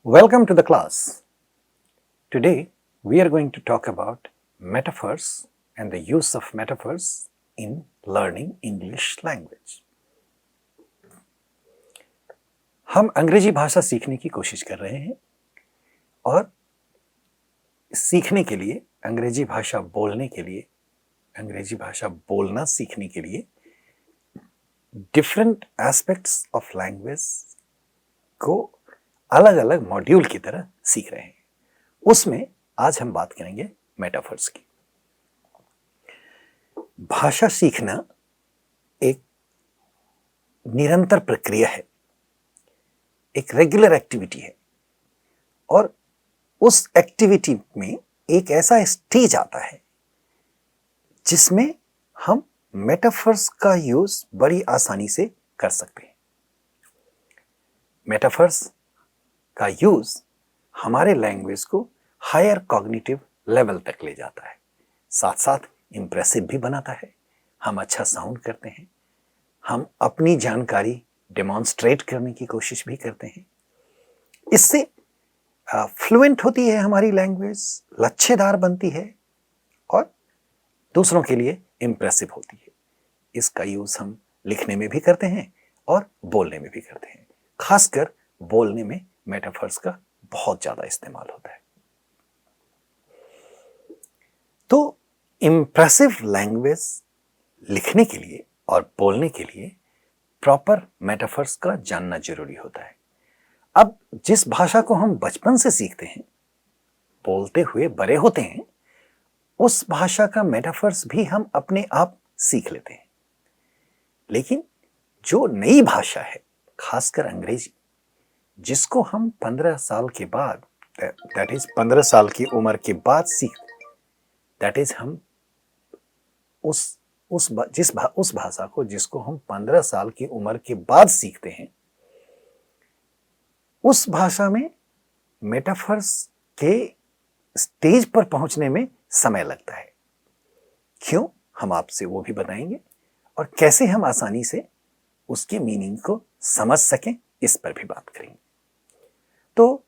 Welcome to the class. Today we are going to talk about metaphors and the use of metaphors in learning English language. हम अंग्रेजी भाषा सीखने की कोशिश कर रहे हैं और सीखने के लिए अंग्रेजी भाषा बोलने के लिए अंग्रेजी भाषा बोलना सीखने के लिए डिफरेंट एस्पेक्ट्स ऑफ लैंग्वेज को अलग अलग मॉड्यूल की तरह सीख रहे हैं। उसमें आज हम बात करेंगे मेटाफर्स की। भाषा सीखना एक निरंतर प्रक्रिया है, एक रेगुलर एक्टिविटी है और उस एक्टिविटी में एक ऐसा स्टेज आता है जिसमें हम मेटाफर्स का यूज बड़ी आसानी से कर सकते हैं। मेटाफर्स का यूज हमारे लैंग्वेज को हायर कॉग्निटिव लेवल तक ले जाता है, साथ साथ इंप्रेसिव भी बनाता है। हम अच्छा साउंड करते हैं, हम अपनी जानकारी डेमोन्स्ट्रेट करने की कोशिश भी करते हैं। इससे फ्लुएंट होती है हमारी लैंग्वेज, लच्छेदार बनती है और दूसरों के लिए इंप्रेसिव होती है। इसका यूज हम लिखने में भी करते हैं और बोलने में भी करते हैं। खासकर बोलने में मेटाफर्स का बहुत ज्यादा इस्तेमाल होता है। तो इंप्रेसिव लैंग्वेज लिखने के लिए और बोलने के लिए प्रॉपर मेटाफर्स का जानना जरूरी होता है। अब जिस भाषा को हम बचपन से सीखते हैं, बोलते हुए बड़े होते हैं, उस भाषा का मेटाफर्स भी हम अपने आप सीख लेते हैं। लेकिन जो नई भाषा है, खासकर अंग्रेजी, जिसको हम 15 साल के बाद, दैट इज 15 साल की उम्र के बाद दैट इज हम उस भाषा को जिसको हम 15 साल की उम्र के बाद सीखते हैं, उस भाषा में मेटाफर्स के स्टेज पर पहुंचने में समय लगता है। क्यों, हम आपसे वो भी बताएंगे और कैसे हम आसानी से उसके मीनिंग को समझ सकें, इस पर भी बात करेंगे। तो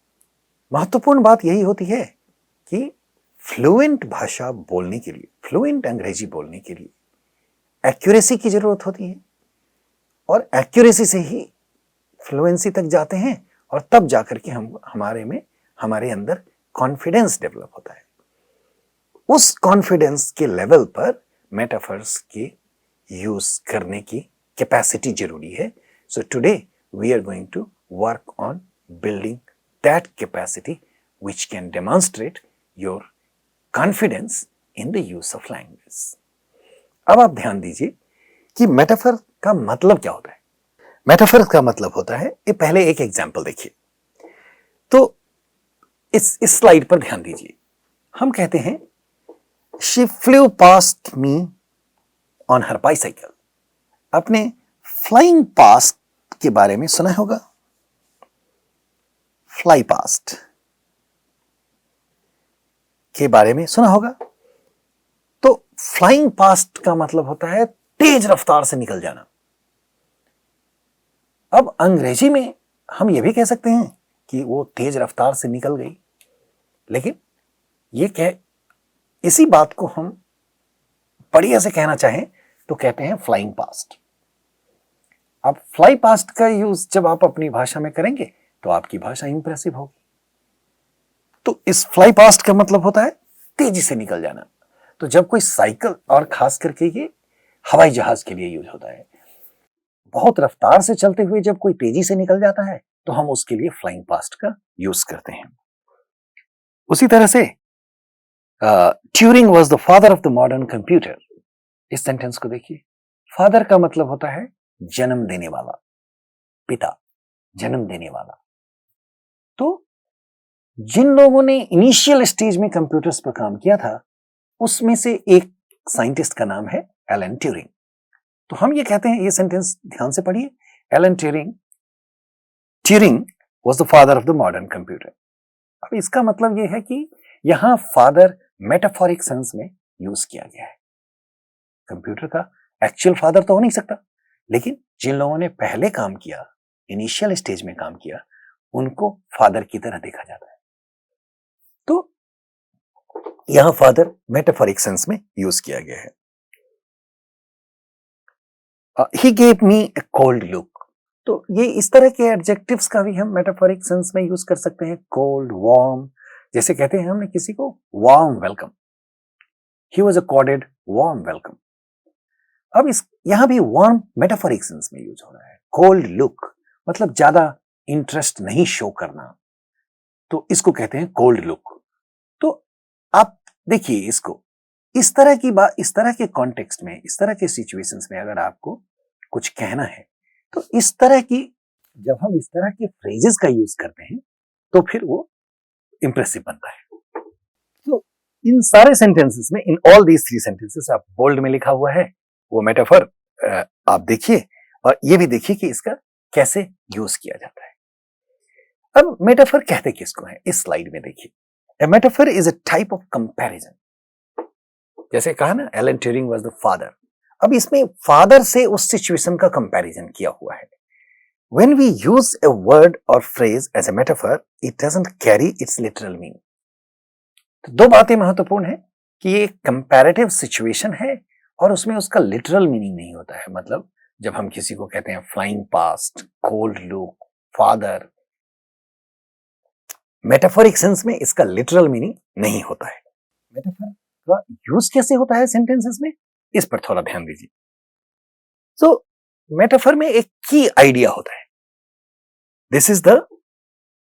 महत्वपूर्ण बात यही होती है कि फ्लुएंट भाषा बोलने के लिए, फ्लुएंट अंग्रेजी बोलने के लिए एक्यूरेसी की जरूरत होती है और एक्यूरेसी से ही फ्लुएंसी तक जाते हैं और तब जाकर के हमारे अंदर कॉन्फिडेंस डेवलप होता है। उस कॉन्फिडेंस के लेवल पर मेटाफर्स के यूज करने की कैपेसिटी जरूरी है। So today we are going to work on building that capacity which can demonstrate your confidence in the use of language. अब आप ध्यान दीजिए कि मेटाफर का मतलब क्या होता है। मेटाफर का मतलब होता है, ये पहले एक एग्जांपल देखिए। तो इस स्लाइड पर ध्यान दीजिए। हम कहते हैं she flew past me on her bicycle. आपने flying past के बारे में सुना होगा। फ्लाई पास्ट के बारे में सुना होगा। तो फ्लाइंग पास्ट का मतलब होता है तेज रफ्तार से निकल जाना। अब अंग्रेजी में हम यह भी कह सकते हैं कि वो तेज रफ्तार से निकल गई, लेकिन इसी बात को हम बढ़िया से कहना चाहें तो कहते हैं फ्लाइंग पास्ट। अब फ्लाई पास्ट का यूज जब आप अपनी भाषा में करेंगे तो आपकी भाषा इंप्रेसिव होगी। तो इस फ्लाई पास्ट का मतलब होता है तेजी से निकल जाना। तो जब कोई साइकिल, और खास करके ये हवाई जहाज के लिए यूज होता है, बहुत रफ्तार से चलते हुए जब कोई तेजी से निकल जाता है तो हम उसके लिए फ्लाइंग पास्ट का यूज करते हैं। उसी तरह से Turing was the father of the modern computer. इस सेंटेंस को देखिए। फादर का मतलब होता है जन्म देने वाला, पिता, जन्म देने वाला। तो जिन लोगों ने इनिशियल स्टेज में कंप्यूटर्स पर काम किया था, उसमें से एक साइंटिस्ट का नाम है एलन ट्यूरिंग। तो हम ये कहते हैं, ये सेंटेंस ध्यान से पढ़िए, Elon Turing was the father of the modern computer. अब इसका मतलब ये है कि यहां फादर मेटाफोरिक सेंस में यूज किया गया है। कंप्यूटर का एक्चुअल फादर तो हो नहीं सकता, लेकिन जिन लोगों ने पहले काम किया, इनिशियल स्टेज में काम किया, उनको फादर की तरह देखा जाता है। तो यहां फादर मेटाफोरिक सेंस में यूज किया गया है। He gave me A cold look, तो ये इस तरह के एडजेक्टिव्स का भी हम मेटाफोरिक सेंस में यूज कर सकते हैं। कोल्ड, वार्म, जैसे कहते हैं हमने किसी को warm welcome, he was accorded warm welcome. अब इस यहां भी वार्म मेटाफोरिक सेंस में यूज हो रहा है। कोल्ड लुक मतलब ज्यादा इंटरेस्ट नहीं शो करना, तो इसको कहते हैं कोल्ड लुक। तो आप देखिए इसको, इस तरह की बात, इस तरह के कॉन्टेक्स्ट में, इस तरह के सिचुएशंस में अगर आपको कुछ कहना है, तो इस तरह की, जब हम इस तरह के फ्रेजेस का यूज करते हैं तो फिर वो इंप्रेसिव बनता है। तो इन सारे सेंटेंसेस में, इन ऑल दीज 3 सेंटेंसेस, आप बोल्ड में लिखा हुआ है वो मेटाफर आप देखिए, और ये भी देखिए कि इसका कैसे यूज किया जाता है। अब मेटाफर कहते किसको है, इस स्लाइड में देखिए। A metaphor is a type of comparison, जैसे कहा ना Alan Turing was the father. अब इसमें फादर से उस सिचुएशन का कंपैरिजन किया हुआ है। When we use a word or phrase as a metaphor, it doesn't carry its literal meaning. तो 2 बातें महत्वपूर्ण है कि ये कंपैरेटिव सिचुएशन है और उसमें उसका लिटरल मीनिंग नहीं होता है। मतलब जब हम किसी को कहते हैं flying past, cold look, father, metaphoric sense में इसका लिटरल मीनिंग नहीं होता है। मेटाफर का यूज कैसे होता है सेंटेंसेस में, इस पर थोड़ा ध्यान दीजिए। सो मेटाफर में एक की आइडिया होता है, दिस इज द,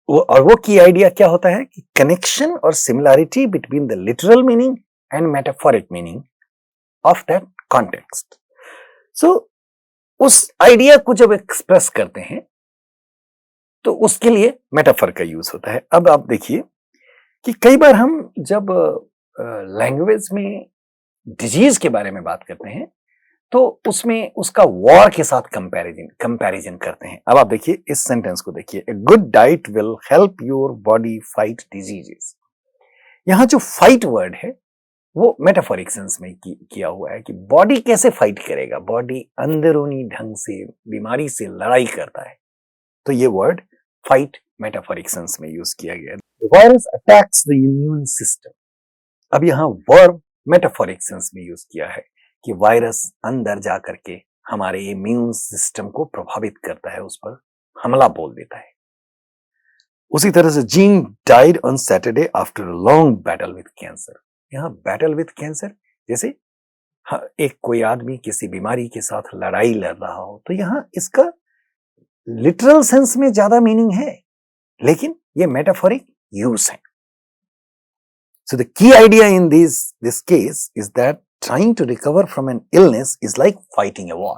और वो की आइडिया क्या होता है कि कनेक्शन और similarity between the literal meaning and metaphoric meaning of that context. So उस आइडिया को जब एक्सप्रेस करते हैं तो उसके लिए मेटाफर का यूज होता है। अब आप देखिए कि कई बार हम जब लैंग्वेज में डिजीज के बारे में बात करते हैं तो उसमें उसका वॉर के साथ कंपैरिजन करते हैं। अब आप देखिए इस सेंटेंस को देखिए, a good diet will help your body fight diseases. यहां जो फाइट वर्ड है वो मेटाफोरिक सेंस में किया हुआ है कि बॉडी कैसे फाइट करेगा, बॉडी अंदरूनी ढंग से बीमारी से लड़ाई करता है, तो ये वर्ड फाइट मेटाफोरिक सेंस में यूज किया गया है। The virus attacks the immune system. अब यहां वर्ब मेटाफोरिक सेंस में यूज किया है कि वायरस अंदर जाकर के हमारे इम्यून सिस्टम को प्रभावित करता है, उस पर हमला बोल देता है। उसी तरह से gene died on Saturday after a long battle with cancer. यहां बैटल विद कैंसर जैसे एक कोई आदमी किसी बीमारी के साथ लड़ाई लड़ रहा हो, तो यहां इसका लिटरल सेंस में ज्यादा मीनिंग है, लेकिन ये मेटाफोरिक यूज है। So the key idea in this case is that trying to recover from an illness is like fighting a war.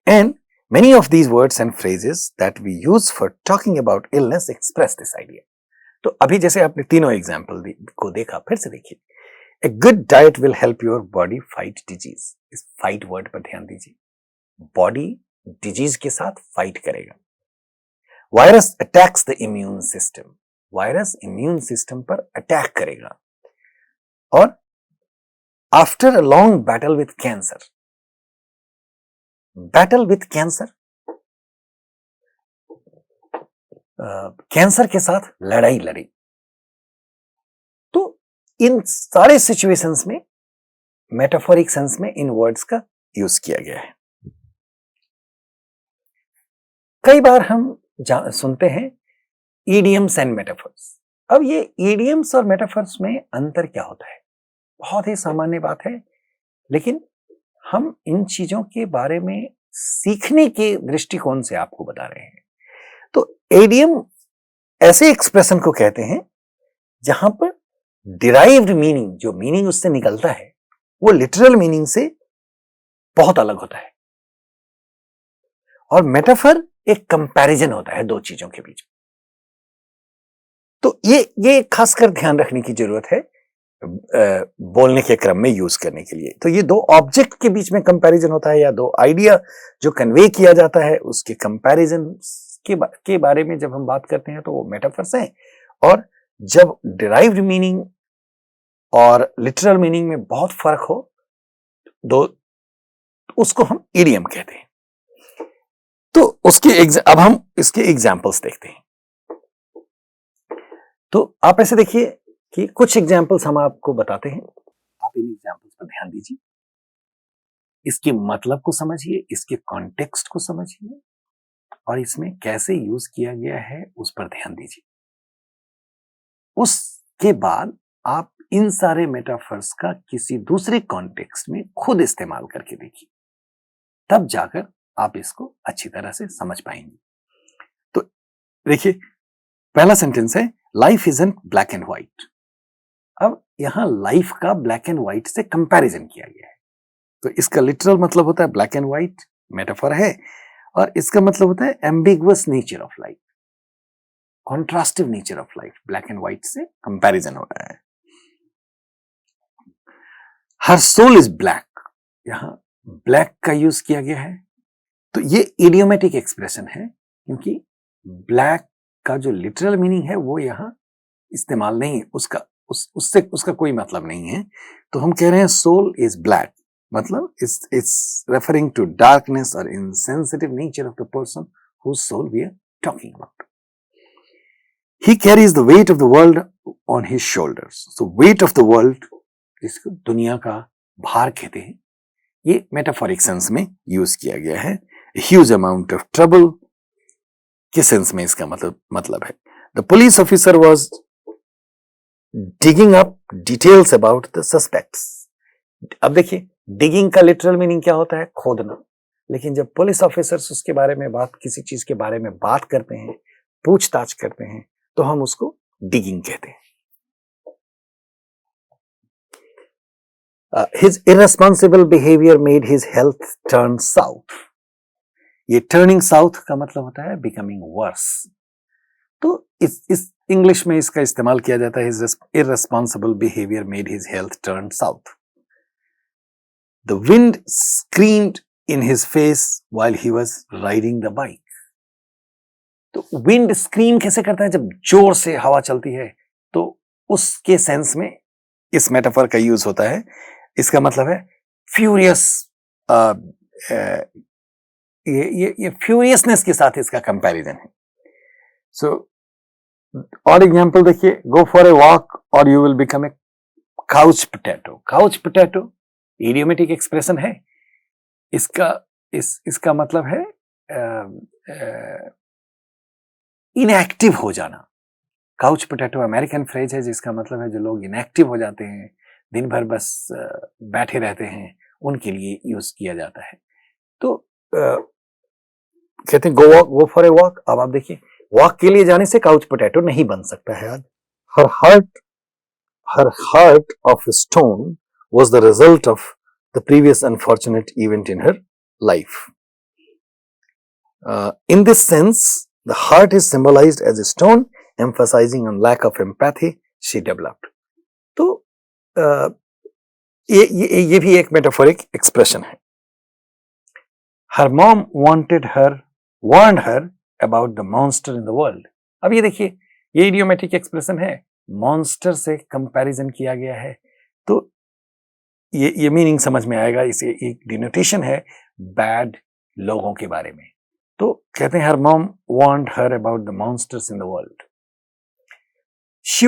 And many of these words and phrases that we use for talking about illness express this idea. तो अभी जैसे आपने तीनों example को देखा, फिर से देखिए। A good diet will help your body fight disease. इस fight वर्ड पर ध्यान दीजिए, बॉडी डिजीज के साथ फाइट करेगा। Virus attacks the immune system, virus immune system पर अटैक करेगा। और after a long battle with cancer, battle with cancer, cancer के साथ लड़ाई लड़ी। तो इन सारे सिचुएशंस में मेटाफोरिक सेंस में इन वर्ड्स का यूज किया गया है। कई बार हम सुनते हैं ईडियम्स एंड मेटाफर्स। अब ये ईडियम्स और मेटाफर्स में अंतर क्या होता है, बहुत ही सामान्य बात है, लेकिन हम इन चीजों के बारे में सीखने के दृष्टिकोण से आपको बता रहे हैं। तो ईडियम ऐसे एक्सप्रेशन को कहते हैं जहां पर डिराइव्ड मीनिंग, जो मीनिंग उससे निकलता है, वो लिटरल मीनिंग से बहुत अलग होता है। और मेटाफर एक कंपैरिजन होता है दो चीजों के बीच में। तो ये खासकर ध्यान रखने की जरूरत है बोलने के क्रम में यूज करने के लिए। तो ये दो ऑब्जेक्ट के बीच में कंपैरिजन होता है, या दो आइडिया जो कन्वे किया जाता है उसके कंपैरिजन के बारे में जब हम बात करते हैं तो वो मेटाफर्स हैं। और जब डिराइव्ड मीनिंग और लिटरल मीनिंग में बहुत फर्क हो, दो, उसको हम इडियम कहते हैं। तो अब हम इसके एग्जाम्पल्स देखते हैं। तो आप ऐसे देखिए कि कुछ एग्जाम्पल्स हम आपको बताते हैं, आप इन एग्जाम्पल्स पर ध्यान दीजिए, इसके मतलब को समझिए, इसके कॉन्टेक्स्ट को समझिए और इसमें कैसे यूज किया गया है उस पर ध्यान दीजिए। उसके बाद आप इन सारे मेटाफर्स का किसी दूसरे कॉन्टेक्स्ट में खुद इस्तेमाल करके देखिए, तब जाकर आप इसको अच्छी तरह से समझ पाएंगे। तो देखिए, पहला सेंटेंस है life isn't black and white. अब यहां लाइफ का ब्लैक एंड व्हाइट से कंपैरिजन किया गया है, तो इसका लिटरल मतलब होता है ब्लैक एंड व्हाइट, मेटाफर है, और इसका मतलब होता है ambiguous nature of life, contrastive nature of life, black and white से कंपैरिजन हो रहा है। हर सोल इज ब्लैक, यहां ब्लैक का यूज किया गया है, तो ये इडियोमेटिक एक्सप्रेशन है, क्योंकि ब्लैक का जो लिटरल मीनिंग है वो यहां इस्तेमाल नहीं, उससे उसका कोई मतलब नहीं है। तो हम कह रहे हैं सोल इज ब्लैक, मतलब इट्स रेफरिंग टू डार्कनेस और insensitive nature of the person whose soul we are talking about. He carries the weight of the world on his shoulders. So weight of the world, जिसको दुनिया का भार कहते हैं, ये metaphoric sense में use किया गया है। ह्यूज अमाउंट ऑफ ट्रबल के सेंस में इसका मतलब है the police officer was digging up details about the suspects. अब देखिए, डिगिंग का लिटरल मीनिंग क्या होता है? खोदना। लेकिन जब पुलिस ऑफिसर्स उसके बारे में किसी चीज के बारे में बात करते हैं, पूछताछ करते हैं, तो हम उसको डिगिंग कहते हैं। His irresponsible behavior made his health turn south. ये टर्निंग साउथ का मतलब होता है बिकमिंग वर्स। तो इस इंग्लिश में इसका इस्तेमाल किया जाता है, his irresponsible behavior made his health turn south. The wind screamed in his face while he was riding the bike. तो विंड स्क्रीम कैसे करता है? जब जोर से हवा चलती है, तो उसके सेंस में इस मेटाफर का यूज होता है। इसका मतलब है फ्यूरियस, ये फ्यूरियसनेस के साथ इसका कंपैरिजन है। सो और एग्जांपल देखिए, गो फॉर ए वॉक और you will become a couch potato. Couch potato idiomatic expression है, इसका मतलब है इनएक्टिव हो जाना। काउच पोटैटो अमेरिकन फ्रेज है, जिसका मतलब है जो लोग इनएक्टिव हो जाते हैं, दिन भर बस बैठे रहते हैं, उनके लिए यूज किया जाता है। तो कहते हैं गो फॉर ए वॉक। अब आप देखिए, वॉक के लिए जाने से काउच पोटैटो नहीं बन सकता है आज। Her heart of stone was the result of the previous unfortunate event in her life. In this sense, the heart is symbolized as a stone, emphasizing on lack of empathy she developed. तो ये भी एक metaphoric expression है। Her mom warned her about the monster in the world. अब ये देखिए, ये idiomatic expression है, मॉन्स्टर से कंपैरिजन किया गया है, तो ये मीनिंग समझ में आएगा। इसे एक डिनोटेशन है बैड लोगों के बारे में। तो कहते हैं her mom warned her about the monsters in the world. She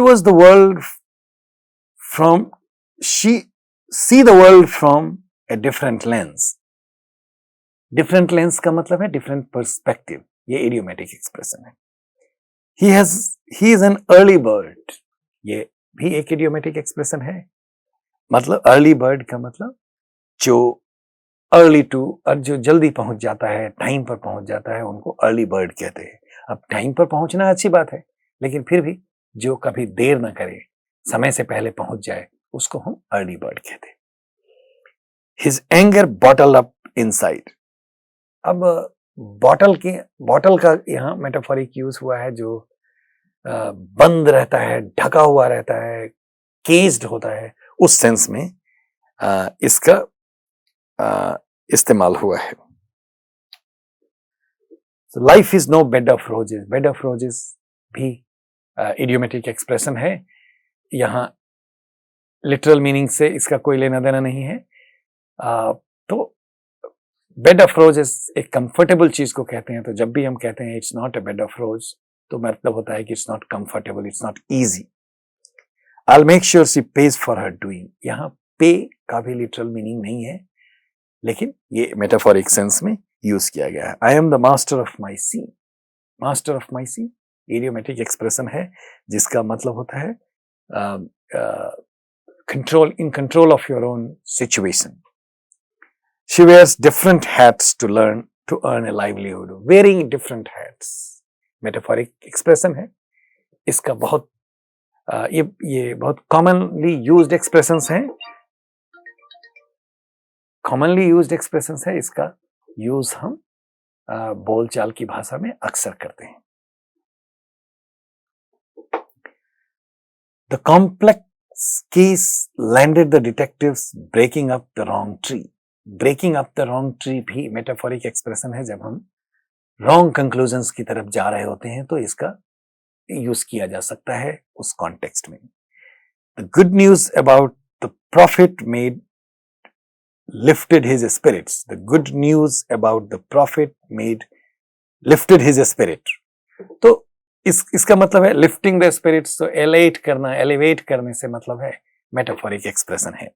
see the world from a different lens. Different lens का मतलब है डिफरेंट पर्सपेक्टिव, ये इडियोमेटिक एक्सप्रेशन है। He is an early bird, ये भी एक इडियोमेटिक एक्सप्रेशन है। मतलब अर्ली बर्ड का मतलब जो अर्ली टू, जो जल्दी पहुंच जाता है, टाइम पर पहुंच जाता है, उनको अर्ली बर्ड कहते हैं। अब टाइम पर पहुंचना अच्छी बात है, लेकिन फिर भी जो कभी देर ना करे, समय से पहले पहुंच जाए, उसको हम अर्ली बर्ड कहते हैं। His anger bottle up inside. अब बॉटल का यहाँ मेटाफोरिक यूज हुआ है, जो बंद रहता है, ढका हुआ रहता है, केज्ड होता है, उस सेंस में इसका इस्तेमाल हुआ है। Life is no bed of roses. Bed of roses भी इडियोमेटिक एक्सप्रेशन है, यहां लिटरल मीनिंग से इसका कोई लेना देना नहीं है। तो बेड ऑफ रोजेस एक कंफर्टेबल चीज को कहते हैं, तो जब भी हम कहते हैं it's not a bed of रोज, तो मतलब होता है कि it's not comfortable, it's not easy. I make sure she page for her doing, यहाँ पे का भी लिटरल मीनिंग नहीं है, लेकिन ये मेटाफोरिक सेंस में यूज किया गया है। I am the master of my sea, master of my sea idiomatic expression है जिसका मतलब होता है control, in control of your own situation. She wears different hats to learn to earn a livelihood. Wearing different hats, metaphoric expression है। इसका बहुत ये बहुत कॉमनली यूज्ड एक्सप्रेशंस हैं, कॉमनली यूज्ड एक्सप्रेशंस है। इसका यूज हम बोलचाल की भाषा में अक्सर करते हैं। The complex case landed the detectives breaking up the wrong tree. Barking up the wrong tree भी मेटाफोरिक एक्सप्रेशन है। जब हम रॉन्ग कंक्लूजन्स की तरफ जा रहे होते हैं तो इसका यूज किया जा सकता है उस कॉन्टेक्स्ट में। The good news about the profit made lifted his spirits, the good news about the profit made lifted his spirit. तो इसका मतलब है लिफ्टिंग द स्पिरिट्स, तो एलेट करना, एलिवेट करने से मतलब है मेटाफोरिक एक्सप्रेशन है।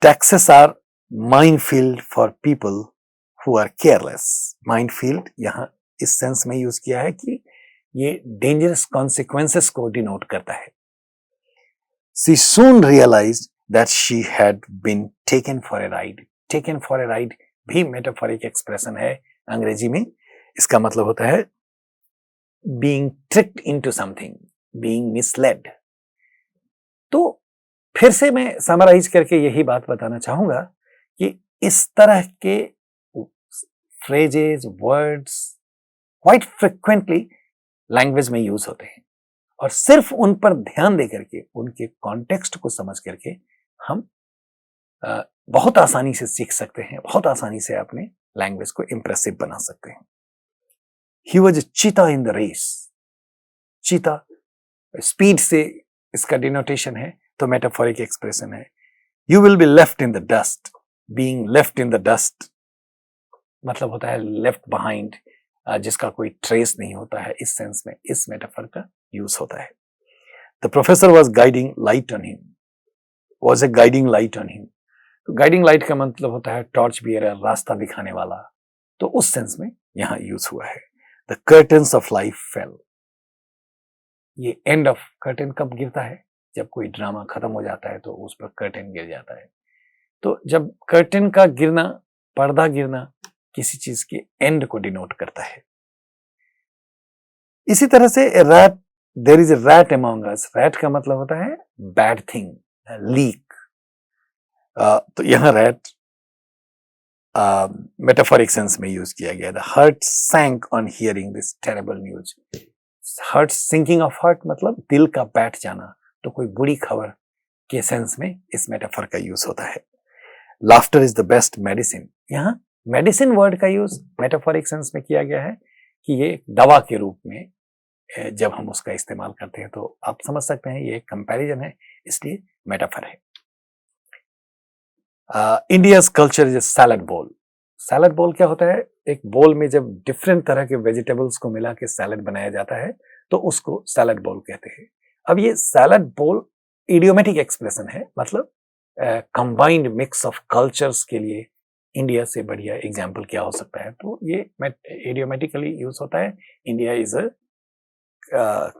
Taxes are minefield for people who are careless. Minefield यहां इस सेंस में यूज किया है कि ये डेंजरस कॉन्सिक्वेंसेस को डिनोट करता है। She soon realised that she had been taken for a ride. Taken for a ride भी मेटाफोरिक एक्सप्रेशन है अंग्रेजी में। इसका मतलब होता है being tricked into something, being misled. तो फिर से मैं समराइज करके यही बात बताना चाहूंगा कि इस तरह के phrases, words quite frequently language में यूज होते हैं और सिर्फ उन पर ध्यान दे करके, उनके कॉन्टेक्स्ट को समझ करके हम बहुत आसानी से सीख सकते हैं, बहुत आसानी से अपने लैंग्वेज को इंप्रेसिव बना सकते हैं। ही वॉज ए चीता इन द रेस। चीता स्पीड से इसका डिनोटेशन है, तो मेटाफोरिक एक्सप्रेशन है। You will be left in the dust. Being left in the dust मतलब होता है लेफ्ट बिहाइंड, जिसका कोई ट्रेस नहीं होता है। इस सेंस में इस मेटाफर का यूज होता है। The professor was guiding light on him, was a guiding light on him. तो गाइडिंग लाइट का मतलब होता है टॉर्च बियरर, रास्ता दिखाने वाला। तो उस सेंस में यहां यूज हुआ है। The curtains of life fail. ये एंड ऑफ कर्टन कब गिरता है? जब कोई ड्रामा खत्म हो जाता है तो उस पर कर्टन गिर जाता है। तो जब कर्टन का गिरना, पर्दा गिरना किसी चीज के एंड को डिनोट करता है। इसी तरह से rat, there is a rat among us. Rat का मतलब होता है बैड थिंग, लीक। तो यहां रैट मेटाफोरिक सेंस में यूज किया गया। The heart sank on hearing this terrible news. Heart sinking of heart मतलब दिल का बैठ जाना। तो कोई बुरी खबर के सेंस में इस मेटाफर का यूज होता है। Laughter is the best medicine. यहाँ मेडिसिन वर्ड का यूज मेटाफोरिक सेंस में किया गया है कि ये दवा के रूप में जब हम उसका इस्तेमाल करते हैं, तो आप समझ सकते हैं ये कंपैरिजन है, इसलिए मेटाफर है। India's culture is a salad बोल। सैलड बोल क्या होता है? एक बोल में जब डिफरेंट तरह के वेजिटेबल्स को मिला के सैलड बनाया जाता है तो उसको सैलड बोल कहते हैं। अब ये सैलड बोल इडियोमेटिक एक्सप्रेशन है, मतलब कंबाइंड मिक्स ऑफ कल्चर्स के लिए इंडिया से बढ़िया एग्जाम्पल क्या हो सकता है? तो ये इडियोमेटिकली यूज होता है। India is a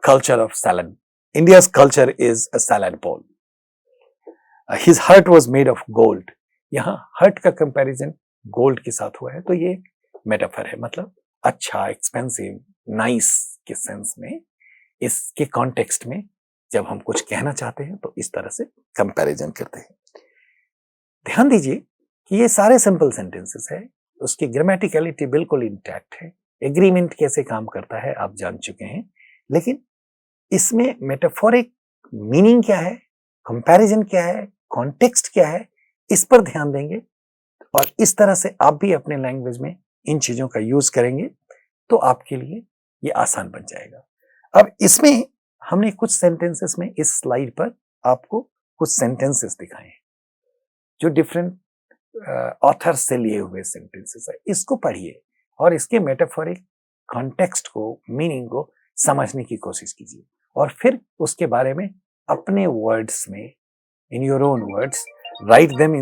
culture of salad. India's culture is a salad bowl. His heart was made of gold. यहाँ हार्ट का कंपैरिजन गोल्ड के साथ हुआ है, तो ये मेटाफर है, मतलब अच्छा, एक्सपेंसिव, नाइस के सेंस में। इसके कॉन्टेक्स्ट में जब हम कुछ कहना चाहते हैं तो इस तरह से कंपैरिजन करते हैं। ध्यान दीजिए कि ये सारे सिंपल सेंटेंसेस है, उसकी ग्रामेटिकलिटी बिल्कुल इंटैक्ट है। एग्रीमेंट कैसे काम करता है आप जान चुके हैं, लेकिन इसमें मेटाफोरिक मीनिंग क्या है, कंपैरिजन क्या है, कॉन्टेक्स्ट क्या है, इस पर ध्यान देंगे और इस तरह से आप भी अपने लैंग्वेज में इन चीजों का यूज करेंगे तो आपके लिए ये आसान बन जाएगा। अब इसमें हमने कुछ सेंटेंसेस में इस स्लाइड पर आपको कुछ सेंटेंसेस दिखाए हैं जो डिफरेंट ऑथर से लिए हुए सेंटेंसेस है, इसको पढ़िए और इसके मेटाफोरिक कॉन्टेक्स्ट को, मीनिंग को समझने की कोशिश कीजिए और फिर उसके बारे में अपने वर्ड्स में, in your own words, write them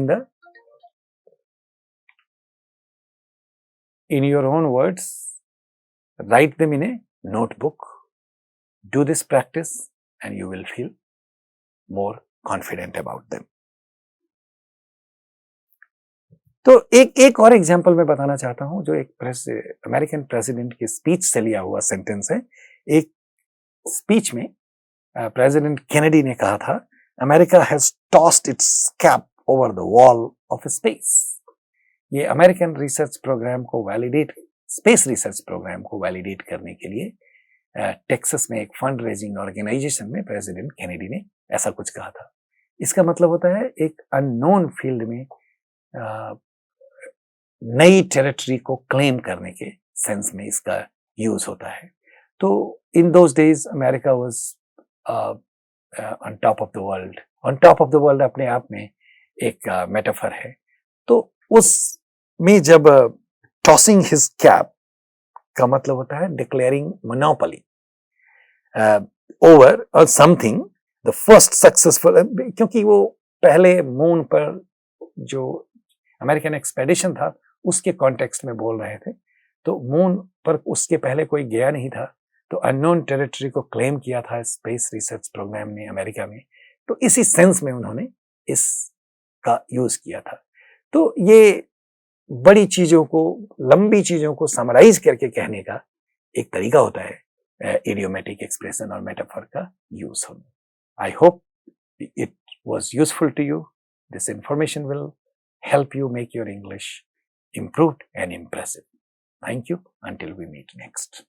in your own words, write them in a notebook. Do this practice and you will feel more confident about them. तो एक और एग्जाम्पल मैं बताना चाहता हूं जो एक अमेरिकन प्रेसिडेंट की स्पीच से लिया हुआ सेंटेंस है। एक स्पीच में प्रेसिडेंट केनेडी ने कहा था, America has tossed it's cap over the wall of space. ये अमेरिकन रिसर्च प्रोग्राम को वैलिडेट, स्पेस रिसर्च प्रोग्राम को वैलिडेट करने के लिए टेक्सास में एक फंड रेजिंग ऑर्गेनाइजेशन में प्रेसिडेंट केनेडी ने ऐसा कुछ कहा था। इसका मतलब होता है एक अननोन फील्ड में नई टेरिटरी को क्लेम करने के सेंस में इसका यूज होता है। तो in those days America was on top of the world. On top of the world अपने आप में एक मेटाफर है। तो उस में जब टॉसिंग हिज कैप का मतलब होता है डिक्लेयरिंग मोनोपोली ओवर और समथिंग, द फर्स्ट सक्सेसफुल, क्योंकि वो पहले मून पर जो अमेरिकन एक्सपेडिशन था उसके कॉन्टेक्स्ट में बोल रहे थे। तो मून पर उसके पहले कोई गया नहीं था, तो अननोन टेरिटरी को क्लेम किया था स्पेस रिसर्च प्रोग्राम ने अमेरिका में। तो इसी सेंस में उन्होंने इसका यूज किया था। तो ये बड़ी चीजों को, लंबी चीजों को समराइज करके कहने का एक तरीका होता है इडियोमेटिक एक्सप्रेशन और मेटाफर का यूज होना। I hope it was useful to you. This information will help you make your English improved and impressive. Thank you. Until we meet next.